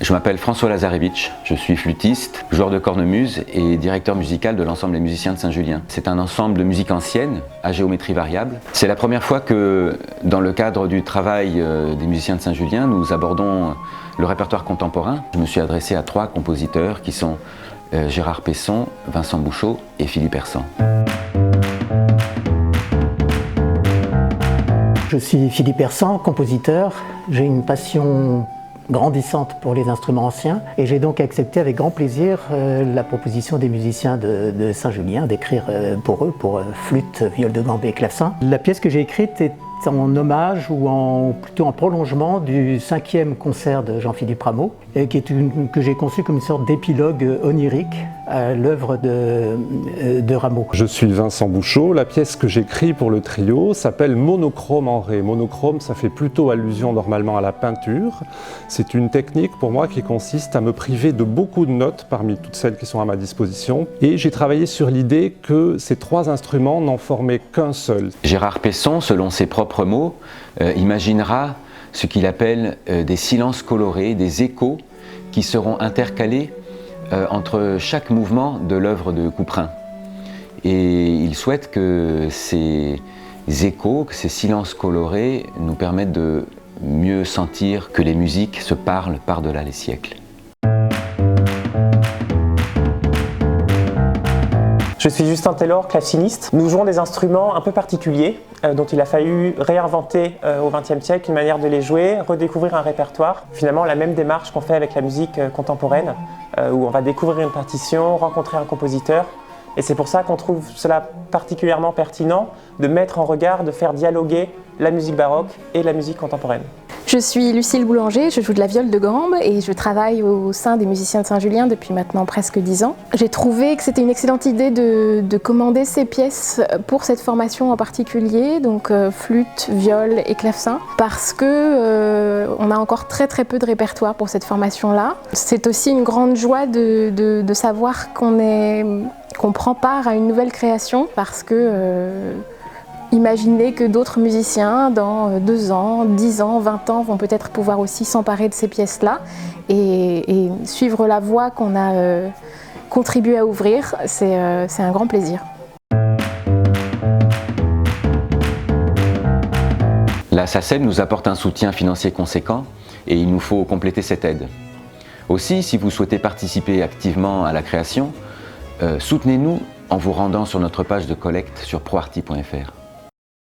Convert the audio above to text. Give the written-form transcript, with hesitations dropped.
Je m'appelle François Lazarevitch, je suis flûtiste, joueur de cornemuse et directeur musical de l'ensemble des musiciens de Saint-Julien. C'est un ensemble de musique ancienne, à géométrie variable. C'est la première fois que, dans le cadre du travail des musiciens de Saint-Julien, nous abordons le répertoire contemporain. Je me suis adressé à 3 compositeurs qui sont Gérard Pesson, Vincent Bouchot et Philippe Hersant. Je suis Philippe Hersant, compositeur. J'ai une passion grandissante pour les instruments anciens et j'ai donc accepté avec grand plaisir la proposition des musiciens de Saint-Julien d'écrire pour eux, pour flûte, viole de gambe et clavecin. La pièce que j'ai écrite est en hommage ou plutôt en prolongement du 5e concert de Jean-Philippe Rameau que j'ai conçu comme une sorte d'épilogue onirique à l'œuvre de Rameau. Je suis Vincent Bouchot. La pièce que j'écris pour le trio s'appelle Monochrome en Ré. Monochrome, ça fait plutôt allusion normalement à la peinture. C'est une technique pour moi qui consiste à me priver de beaucoup de notes parmi toutes celles qui sont à ma disposition. Et j'ai travaillé sur l'idée que ces 3 instruments n'en formaient qu'un seul. Gérard Pesson, selon ses propres mots, imaginera ce qu'il appelle des silences colorés, des échos qui seront intercalés entre chaque mouvement de l'œuvre de Couperin. Et il souhaite que ces échos, que ces silences colorés nous permettent de mieux sentir que les musiques se parlent par-delà les siècles. Je suis Justin Taylor, claveciniste. Nous jouons des instruments un peu particuliers dont il a fallu réinventer au XXe siècle une manière de les jouer, redécouvrir un répertoire. Finalement, la même démarche qu'on fait avec la musique contemporaine, où on va découvrir une partition, rencontrer un compositeur. Et c'est pour ça qu'on trouve cela particulièrement pertinent de mettre en regard, de faire dialoguer la musique baroque et la musique contemporaine. Je suis Lucille Boulanger, je joue de la viole de gambe et je travaille au sein des musiciens de Saint-Julien depuis maintenant presque 10 ans. J'ai trouvé que c'était une excellente idée de commander ces pièces pour cette formation en particulier, donc flûte, viole et clavecin, parce que on a encore très peu de répertoire pour cette formation-là. C'est aussi une grande joie de savoir qu'on prend part à une nouvelle création, parce que imaginez que d'autres musiciens, dans 2 ans, 10 ans, 20 ans, vont peut-être pouvoir aussi s'emparer de ces pièces-là et suivre la voie qu'on a contribué à ouvrir, c'est un grand plaisir. La SACEM nous apporte un soutien financier conséquent et il nous faut compléter cette aide. Aussi, si vous souhaitez participer activement à la création, soutenez-nous en vous rendant sur notre page de collecte sur proarty.fr.